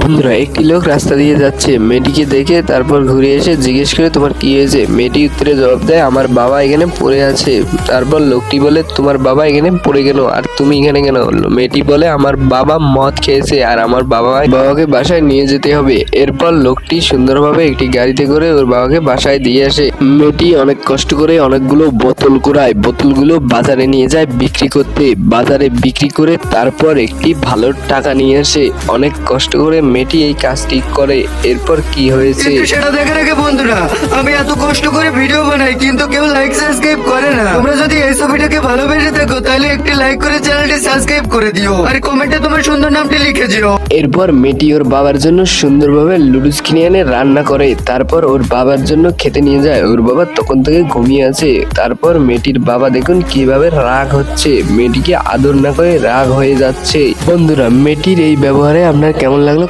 বন্ধুরা, একটি লোক রাস্তা দিয়ে যাচ্ছে, মেয়েটিকে দেখে তারপর ঘুরে এসে জিজ্ঞেস করে তোমার কি হয়েছে। মেয়েটি উত্তরে জবাব দেয় আমার বাবা এখানে পড়ে আছে। তারপর লোকটি বলে তোমার বাবা এখানে পড়ে কেন আর তুমি এখানে কেন? মেয়েটি বলে আমার বাবা মদ খেয়েছে আর আমার বাবাকে বাসায় নিয়ে যেতে হবে। এরপর লোকটি সুন্দরভাবে একটি গাড়িতে করে ওর বাবাকে বাসায় দিয়ে আসে। মেয়েটি অনেক কষ্ট করে অনেকগুলো বোতল কুড়ায়, বোতলগুলো বাজারে নিয়ে যায় বিক্রি করতে। বাজারে বিক্রি করে তারপর একটি ভালো টাকা নিয়ে আসে। অনেক কষ্ট করে মেয়েটি এই কাজটি করে। এরপর কি হয়েছে কিন্তু সেটা দেখার আগে বন্ধুরা, আমি এত কষ্ট করে ভিডিও বানাই কিন্তু কেউ লাইক সাবস্ক্রাইব করে না। তোমরা যদি এই ছবিটাকে ভালোবেসে থাকো তাহলে একটি লাইক করে চ্যানেলটি সাবস্ক্রাইব করে দিও আর কমেন্টে তোমার সুন্দর নামটি লিখে দিও। এরপর মেয়েটি ওর বাবার জন্য সুন্দরভাবে লুডুস কিনে এনে রান্না করে। তারপর ওর বাবার জন্য খেতে নিয়ে যায়। ওর বাবা তখন থেকে ঘুমিয়ে আছে। তারপর মেয়েটির বাবা দেখুন কিভাবে রাগ হচ্ছে, মেয়েটিকে আদর না করে রাগ হয়ে যাচ্ছে। বন্ধুরা, মেয়েটির এই ব্যবহারে আপনার কেমন লাগলো